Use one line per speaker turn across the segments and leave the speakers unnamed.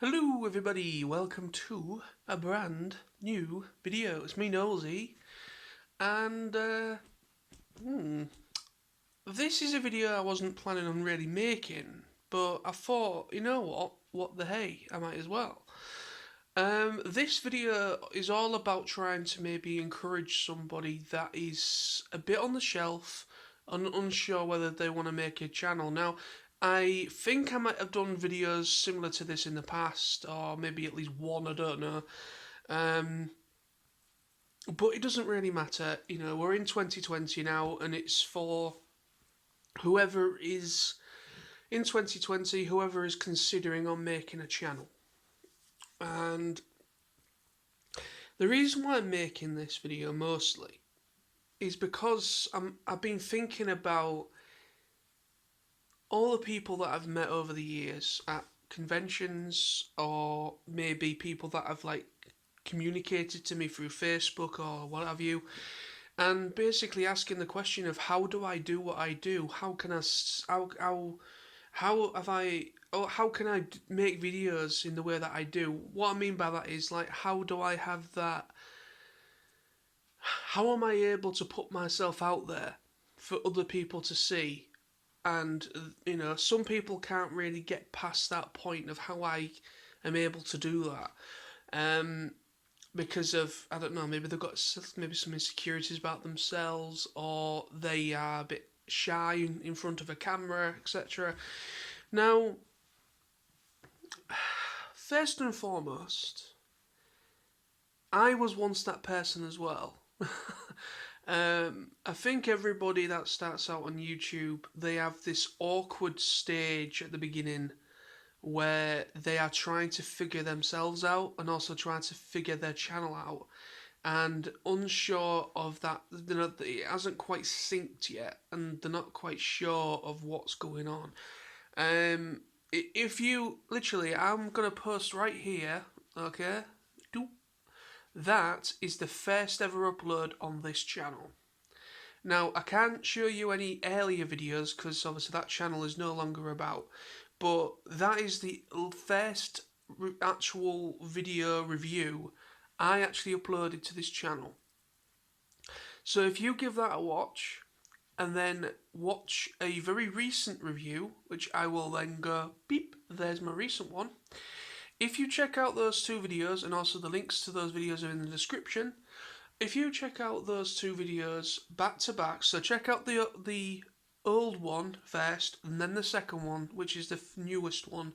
Hello everybody, welcome to a brand new video. It's me, Nosey, and this is a video I wasn't planning on really making, but I thought, you know what the hey, I might as well. This video is all about trying to maybe encourage somebody that is a bit on the shelf and unsure whether they want to make a channel. Now, I think I might have done videos similar to this in the past, or maybe at least one, I don't know. Um, but it doesn't really matter, we're in 2020 now, and it's for whoever is in 2020, whoever is considering on making a channel. And the reason why I'm making this video mostly is because I've been thinking about all the people that I've met over the years at conventions, or maybe people that have communicated to me through Facebook or what have you, and basically asking the question of how do I do what I do? How can I how have I or how can I make videos in the way that I do? What I mean by that is how do I have that? How am I able to put myself out there for other people to see? And some people can't really get past that point of how I am able to do that. Because of, I don't know, maybe they've got maybe some insecurities about themselves, or they are a bit shy in front of a camera, etc. Now, first and foremost, I was once that person as well. I think everybody that starts out on YouTube, they have this awkward stage at the beginning where they are trying to figure themselves out and also trying to figure their channel out, and unsure of that, it hasn't quite synced yet, and they're not quite sure of what's going on. If you literally, I'm gonna post right here, okay? That is the first ever upload on this channel. Now, I can't show you any earlier videos because obviously that channel is no longer about, but that is the first actual video review I actually uploaded to this channel. So if you give that a watch, and then watch a very recent review, which I will then go, beep, there's my recent one. If you check out those two videos, and also the links to those videos are in the description, if you check out those two videos back to back, so check out the old one first, and then the second one, which is the newest one.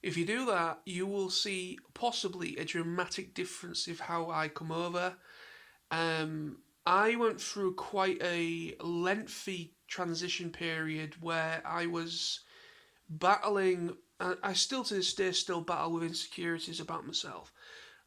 If you do that, you will see possibly a dramatic difference of how I come over. I went through quite a lengthy transition period where I was battling. I still to this day still battle with insecurities about myself,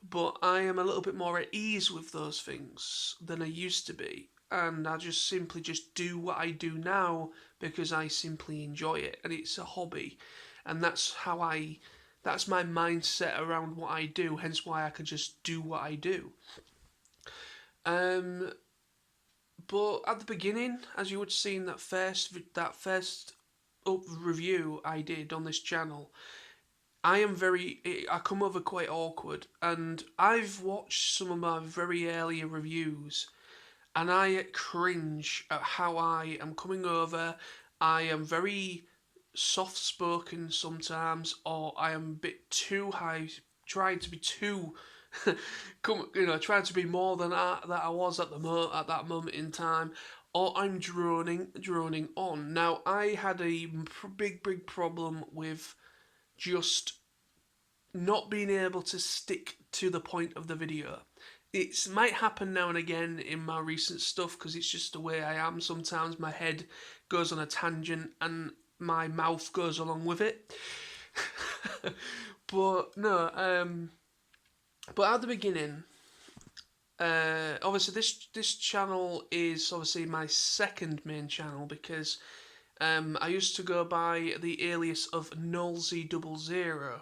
but I am a little bit more at ease with those things than I used to be, and I just simply just do what I do now because I simply enjoy it, and it's a hobby, and that's my mindset around what I do, hence why I can just do what I do. Um, but at the beginning, as you would see in that first review I did on this channel, I come over quite awkward, and I've watched some of my very earlier reviews, and I cringe at how I am coming over. I am very soft spoken sometimes, or I am a bit too high, trying to be too, trying to be more than that I was at at that moment in time, or I'm droning on. Now, I had a big problem with just not being able to stick to the point of the video. It might happen now and again in my recent stuff because it's just the way I am. Sometimes my head goes on a tangent and my mouth goes along with it. But no, but at the beginning, obviously this channel is obviously my second main channel because I used to go by the alias of Nullzy00.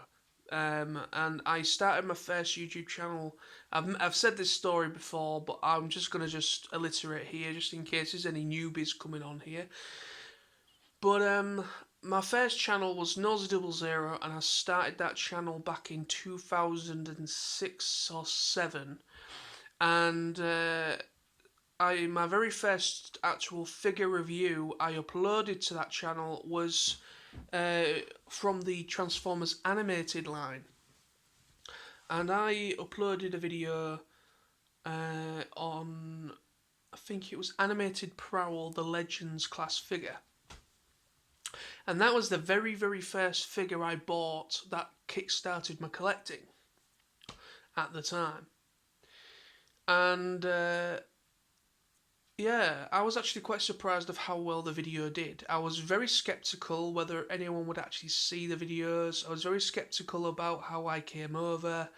And I started my first YouTube channel. I've said this story before, but I'm just gonna alliterate here, just in case there's any newbies coming on here. But my first channel was Nosy00, and I started that channel back in 2006 or 7. And my very first actual figure review I uploaded to that channel was from the Transformers animated line, and I uploaded a video on, I think it was Animated Prowl, the Legends class figure. And that was the very, very first figure I bought that kick-started my collecting at the time. And yeah, I was actually quite surprised of how well the video did. I was very skeptical whether anyone would actually see the videos. I was very skeptical about how I came over.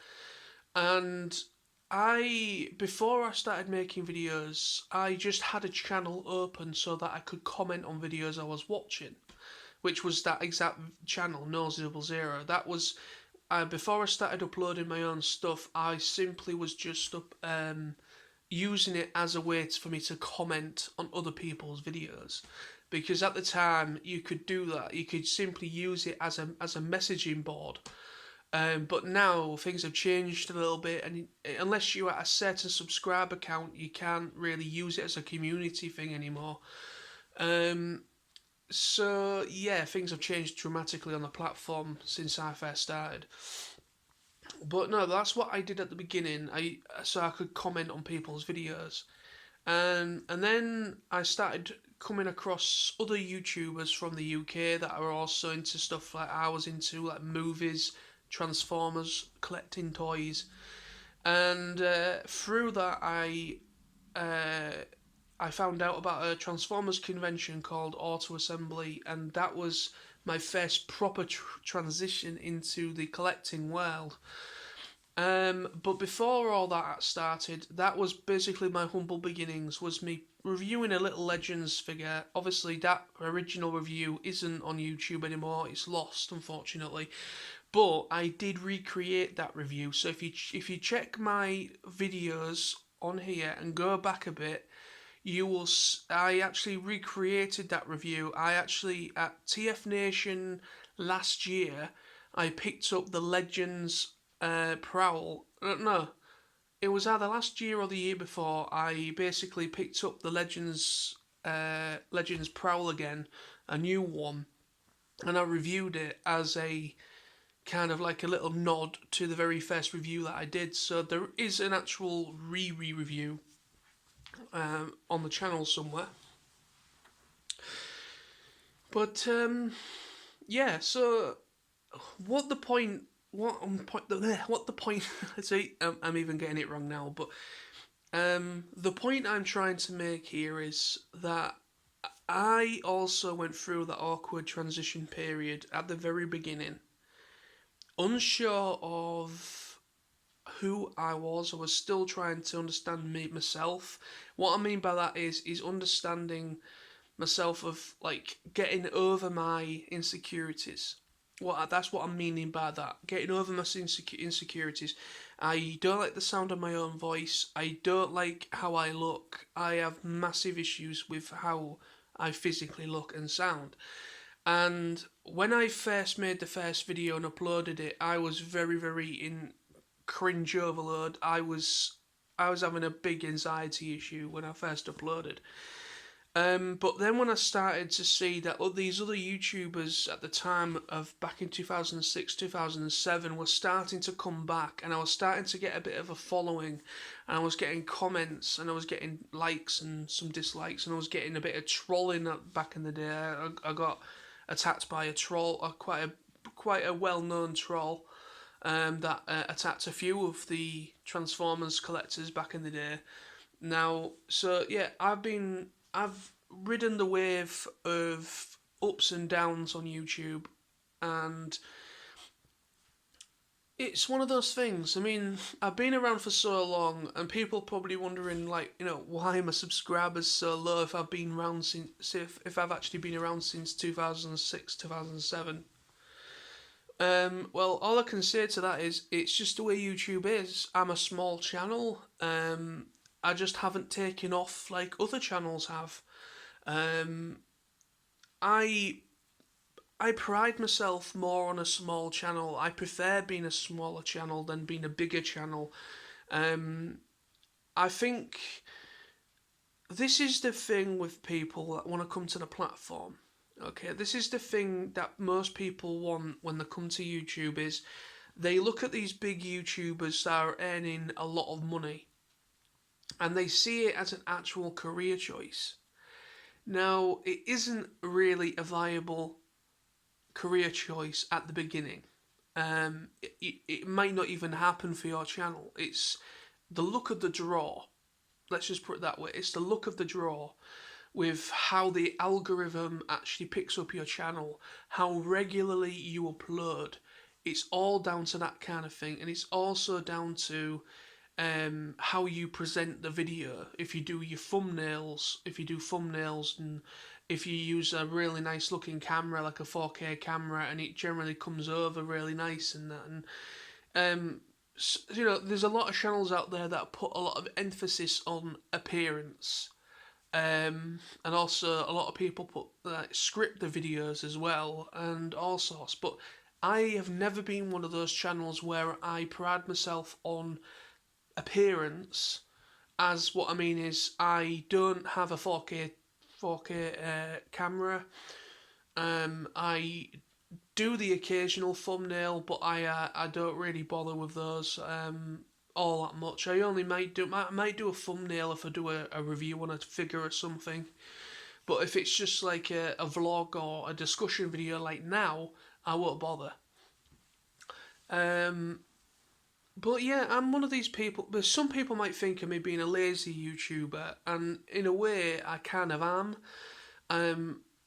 And before I started making videos, I just had a channel open so that I could comment on videos I was watching, which was that exact channel, Nosy00. That was, before I started uploading my own stuff, I simply was just using it as a way for me to comment on other people's videos. Because at the time, you could do that. You could simply use it as a messaging board. But now things have changed a little bit, and unless you're at a certain subscriber count, you can't really use it as a community thing anymore. So yeah, things have changed dramatically on the platform since I first started. But no, that's what I did at the beginning. So I could comment on people's videos, and then I started coming across other YouTubers from the UK that are also into stuff like I was into, like movies, Transformers, collecting toys, and through that I found out about a Transformers convention called Auto Assembly, and that was my first proper transition into the collecting world. But before all that started, that was basically my humble beginnings, was me reviewing a Little Legends figure. Obviously, that original review isn't on YouTube anymore, it's lost, unfortunately. But I did recreate that review, so if you check my videos on here and go back a bit, you will. I actually recreated that review. I actually, at TF Nation last year, I picked up the Legends Prowl. No, it was either last year or the year before. I basically picked up the Legends Prowl again, a new one, and I reviewed it as a kind of like a little nod to the very first review that I did. So there is an actual review on the channel somewhere. But yeah, so what the point? What the point? See, I'm even getting it wrong now. But the point I'm trying to make here is that I also went through that awkward transition period at the very beginning, unsure of who I was still trying to understand myself. What I mean by that is understanding myself, of like getting over my insecurities. That's what I'm meaning by that. Getting over my insecurities. I don't like the sound of my own voice. I don't like how I look. I have massive issues with how I physically look and sound. And when I first made the first video and uploaded it, I was very, very in cringe overload. I was having a big anxiety issue when I first uploaded. But then when I started to see that these other YouTubers at the time of back in 2006, 2007 were starting to come back, and I was starting to get a bit of a following, and I was getting comments, and I was getting likes and some dislikes, and I was getting a bit of trolling back in the day. I got attacked by a troll, quite a well-known troll, that attacked a few of the Transformers collectors back in the day. Now, so yeah, I've ridden the wave of ups and downs on YouTube, and it's one of those things. I mean, I've been around for so long, and people probably wondering, like, why my subscribers so low if I've been around since if I've actually been around since 2006, 2007. Well, all I can say to that is it's just the way YouTube is. I'm a small channel. I just haven't taken off like other channels have. Um, I I pride myself more on a small channel. I prefer being a smaller channel than being a bigger channel. I think this is the thing with people that want to come to the platform. Okay, this is the thing that most people want when they come to YouTube is they look at these big YouTubers that are earning a lot of money and they see it as an actual career choice. Now, it isn't really a viable career choice at the beginning. It might not even happen for your channel. It's the look of the draw. Let's just put it that way. It's the look of the draw with how the algorithm actually picks up your channel, how regularly you upload. It's all down to that kind of thing, and it's also down to how you present the video. If you do thumbnails, and if you use a really nice looking camera, like a 4K camera, and it generally comes over really nice and that, and there's a lot of channels out there that put a lot of emphasis on appearance. And also a lot of people put script the videos as well and all sorts. But I have never been one of those channels where I pride myself on appearance. As what I mean is, I don't have a 4K camera. I do the occasional thumbnail, but I don't really bother with those all that much. I only might do a thumbnail if I do a review on a figure or something. But if it's just like a vlog or a discussion video like now, I won't bother. But yeah, I'm one of these people. But some people might think of me being a lazy YouTuber, and in a way, I kind of am.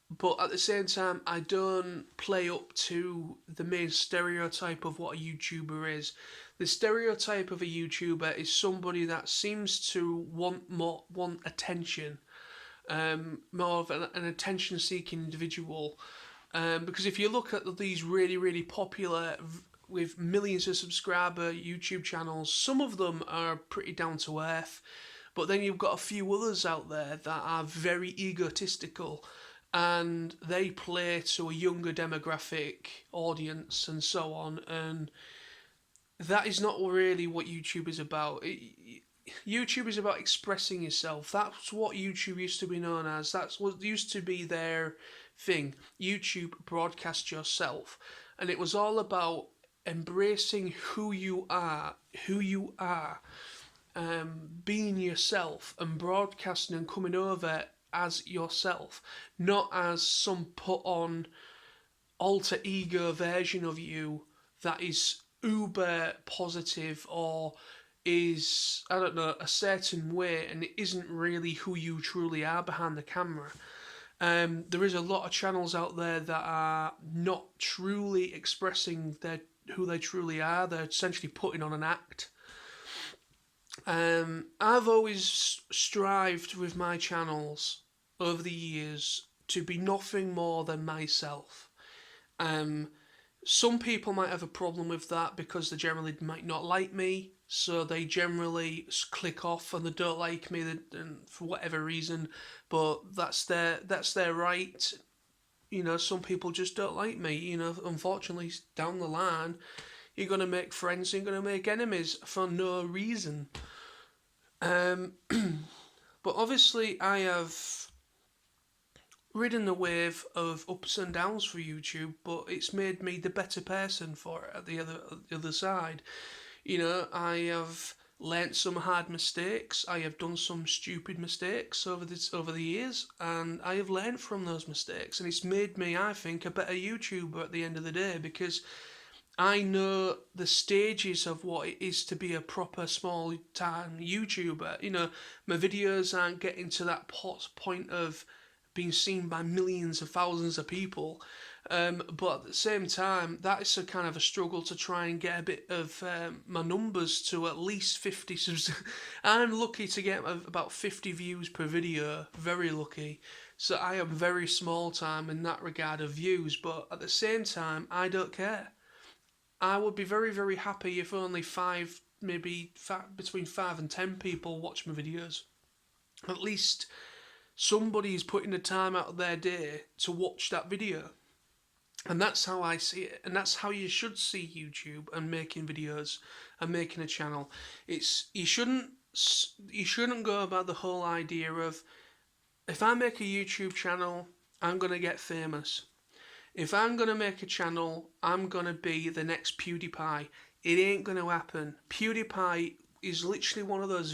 But at the same time, I don't play up to the main stereotype of what a YouTuber is. The stereotype of a YouTuber is somebody that seems to want attention, more of an attention-seeking individual. Because if you look at these really popular with millions of subscriber YouTube channels, some of them are pretty down to earth, but then you've got a few others out there that are very egotistical, and they play to a younger demographic audience and so on, and that is not really what YouTube is about. YouTube is about expressing yourself. That's what YouTube used to be known as. That's what used to be their thing. YouTube broadcast yourself. And it was all about embracing who you are, being yourself and broadcasting and coming over as yourself, not as some put on alter ego version of you that is uber positive or is, I don't know, a certain way and it isn't really who you truly are behind the camera. There is a lot of channels out there that are not truly expressing who they truly are. They're essentially putting on an act. I've always strived with my channels over the years to be nothing more than myself. Some people might have a problem with that because they generally might not like me, so they generally click off and they don't like me for whatever reason. But that's their right. Some people just don't like me. Unfortunately, down the line, you're gonna make friends, you're gonna make enemies for no reason. But obviously, I have ridden the wave of ups and downs for YouTube, but it's made me the better person for it at the other side. I have learnt some hard mistakes. I have done some stupid mistakes over the years, and I have learnt from those mistakes, and it's made me, I think, a better YouTuber at the end of the day, because I know the stages of what it is to be a proper small time YouTuber. My videos aren't getting to that point of being seen by millions of thousands of people. But at the same time, that is a kind of a struggle to try and get a bit of my numbers to at least 50 subs. I'm lucky to get about 50 views per video, very lucky. So I am very small time in that regard of views, but at the same time, I don't care. I would be very happy if only between 5 and 10 people watch my videos. At least somebody's putting the time out of their day to watch that video. And that's how I see it, and that's how you should see YouTube and making videos and making a channel. It's you shouldn't go about the whole idea of, if I make a YouTube channel, I'm gonna get famous. If I'm gonna make a channel, I'm gonna be the next PewDiePie. It ain't gonna happen. PewDiePie is literally one of those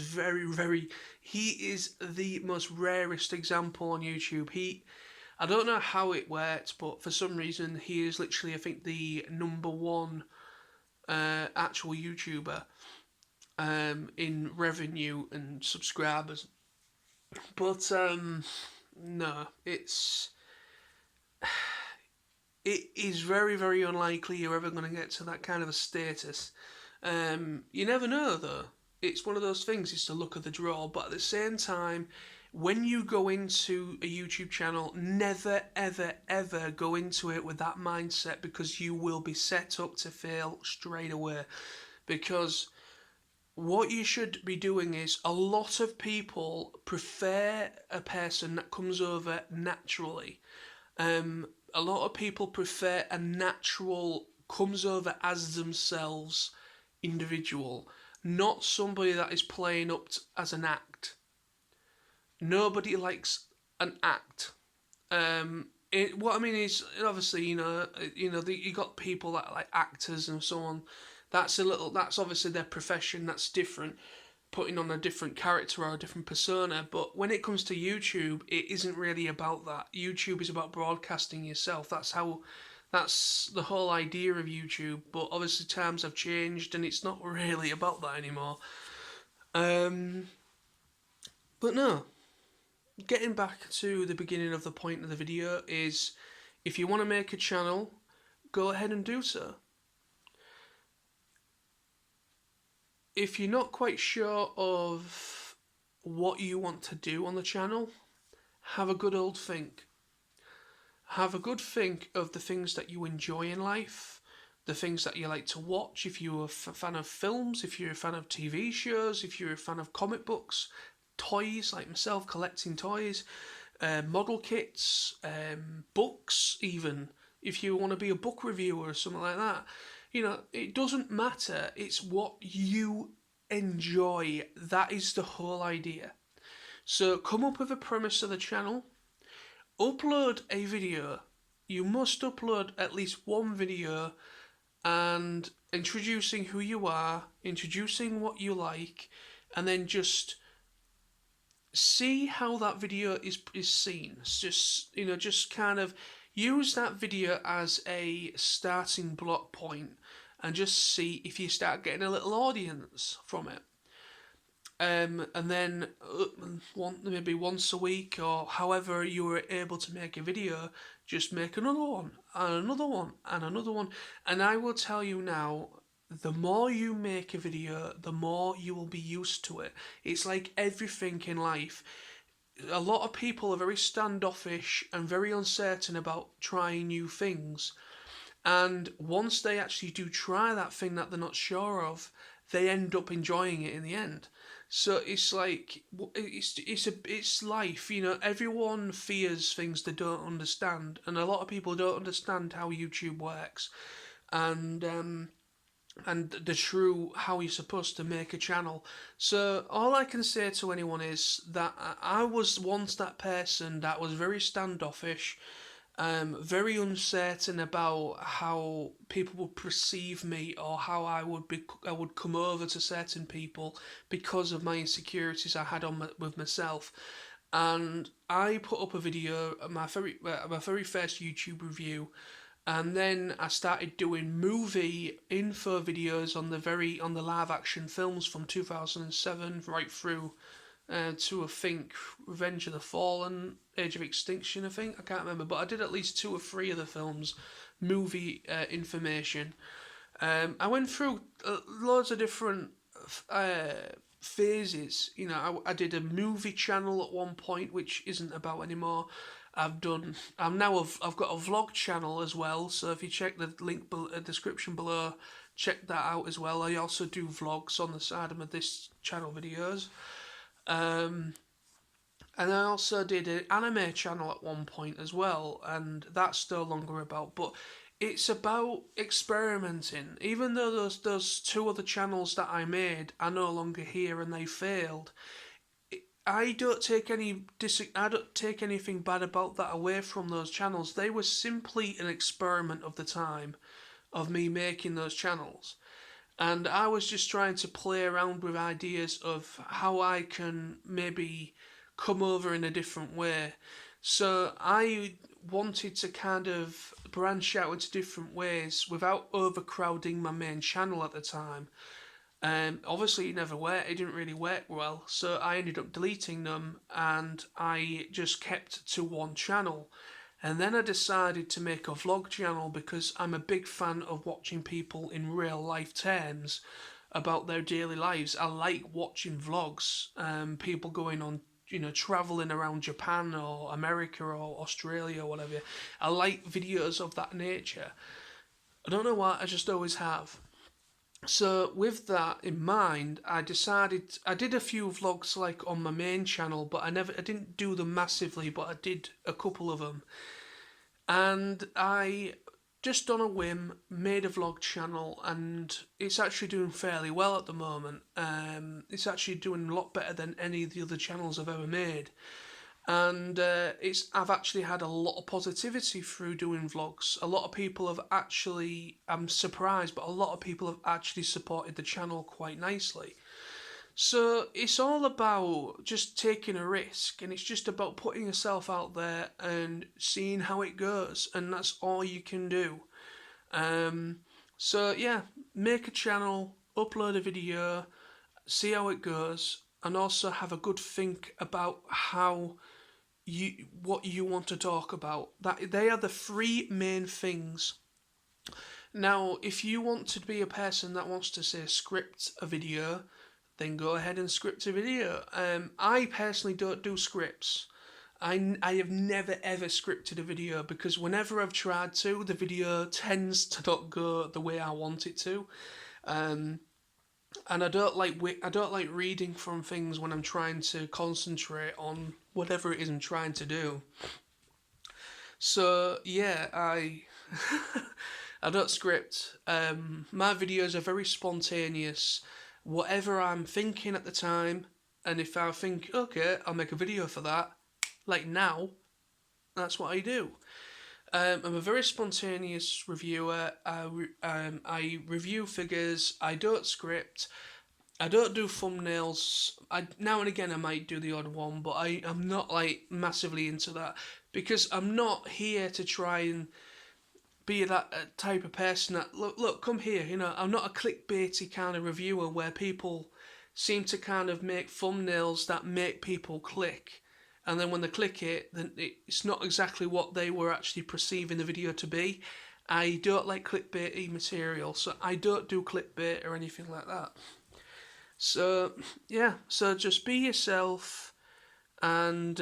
he is the most rarest example on YouTube. I don't know how it works, but for some reason he is literally, I think, the #1 actual YouTuber in revenue and subscribers. But no, it is very unlikely you're ever going to get to that kind of a status. You never know though. It's one of those things. It's the luck of the draw. But at the same time, when you go into a YouTube channel, never ever go into it with that mindset, because you will be set up to fail straight away. Because what you should be doing is, a lot of people prefer a person that comes over naturally. A lot of people prefer a natural, comes over as themselves individual, not somebody that is playing up as an act. Nobody likes an act. What I mean is, obviously, you got people that are like actors and so on. That's obviously their profession. That's different, putting on a different character or a different persona. But when it comes to YouTube, it isn't really about that. YouTube is about broadcasting yourself. That's the whole idea of YouTube. But obviously times have changed, and it's not really about that anymore. But no, getting back to the beginning of the point of the video is, if you want to make a channel, go ahead and do so. If you're not quite sure of what you want to do on the channel, have a good old think. Have a good think of the things that you enjoy in life, the things that you like to watch. If you're a fan of films, if you're a fan of TV shows, if you're a fan of comic books, toys, like myself, collecting toys, model kits, books even. If you want to be a book reviewer or something like that, it doesn't matter. It's what you enjoy. That is the whole idea. So come up with a premise of the channel. Upload a video. You must upload at least one video, and introducing who you are, introducing what you like, and then just see how that video is seen. Just kind of use that video as a starting block point, and just see if you start getting a little audience from it. And then maybe once a week, or however you were able to make a video, just make another one and another one and another one. And I will tell you now, the more you make a video, the more you will be used to it. It's like everything in life. A lot of people are very standoffish and very uncertain about trying new things. And once they actually do try that thing that they're not sure of, they end up enjoying it in the end. So it's like, it's life, Everyone fears things they don't understand, and a lot of people don't understand how YouTube works, and the true how you're supposed to make a channel. So all I can say to anyone is that I was once that person that was very standoffish, very uncertain about how people would perceive me, or how I would come over to certain people because of my insecurities I had with myself. And I put up a video, my very first YouTube review, and then I started doing movie info videos on the live action films from 2007 right through to, I think, Revenge of the Fallen, Age of Extinction, I can't remember, but I did at least 2 or 3 of the films, movie information. I went through loads of different phases. I did a movie channel at one point, which isn't about anymore. I've got a vlog channel as well, so if you check the link description below, check that out as well. I also do vlogs on the side of this channel videos. And I also did an anime channel at one point as well, and that's no longer about. But it's about experimenting. Even though those two other channels that I made are no longer here and they failed, I don't take anything bad about that away from those channels. They were simply an experiment of the time of me making those channels. And I was just trying to play around with ideas of how I can maybe come over in a different way. So I wanted to kind of branch out into different ways without overcrowding my main channel at the time. Obviously, it didn't really work well, so I ended up deleting them and I just kept to one channel. And then I decided to make a vlog channel because I'm a big fan of watching people in real life terms about their daily lives. I like watching vlogs, people going on, traveling around Japan or America or Australia or whatever. I like videos of that nature. I don't know why, I just always have. So with that in mind, I did a few vlogs like on my main channel, but I didn't do them massively, but I did a couple of them. And I just on a whim made a vlog channel, and it's actually doing fairly well at the moment. It's actually doing a lot better than any of the other channels I've ever made. And I've actually had a lot of positivity through doing vlogs. A lot of people have actually, I'm surprised, but a lot of people have actually supported the channel quite nicely. So it's all about just taking a risk, and it's just about putting yourself out there and seeing how it goes, and that's all you can do. So yeah, make a channel, upload a video, see how it goes, and also have a good think about what you want to talk about. That they are the three main things. Now, if you want to be a person that wants to say script a video, then go ahead and script a video. I personally don't do scripts. I have never ever scripted a video because whenever I've tried to, the video tends to not go the way I want it to. And I don't like reading from things when I'm trying to concentrate on whatever it is I'm trying to do. So yeah, I don't script. My videos are very spontaneous. Whatever I'm thinking at the time, and if I think, okay, I'll make a video for that, like now, that's what I do. I'm a very spontaneous reviewer. I review figures. I don't script. I don't do thumbnails. Now and again I might do the odd one, but I'm not like massively into that because I'm not here to try and be that type of person that look come here. I'm not a clickbaity kind of reviewer where people seem to kind of make thumbnails that make people click, and then when they click it, then it's not exactly what they were actually perceiving the video to be. I don't like clickbaity material, so I don't do clickbait or anything like that. So yeah, so just be yourself and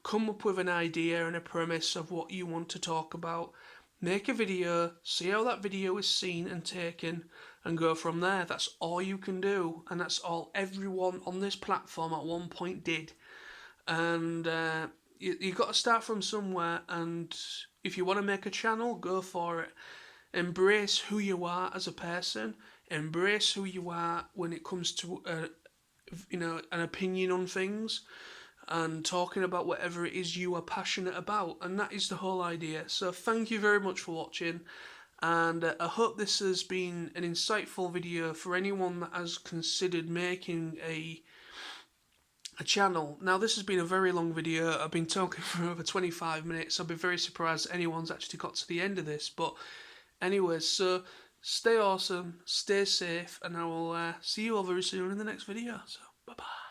come up with an idea and a premise of what you want to talk about. Make a video, see how that video is seen and taken, and go from there. That's all you can do, and that's all everyone on this platform at one point did. And you got to start from somewhere, and if you want to make a channel, go for it. Embrace who you are as a person. Embrace who you are when it comes to an opinion on things and talking about whatever it is you are passionate about, and that is the whole idea. So thank you very much for watching, and I hope this has been an insightful video for anyone that has considered making a channel. Now, this has been a very long video. I've been talking for over 25 minutes. I'd be very surprised anyone's actually got to the end of this, but anyways, so stay awesome, stay safe, and I will see you all very soon in the next video. So bye bye.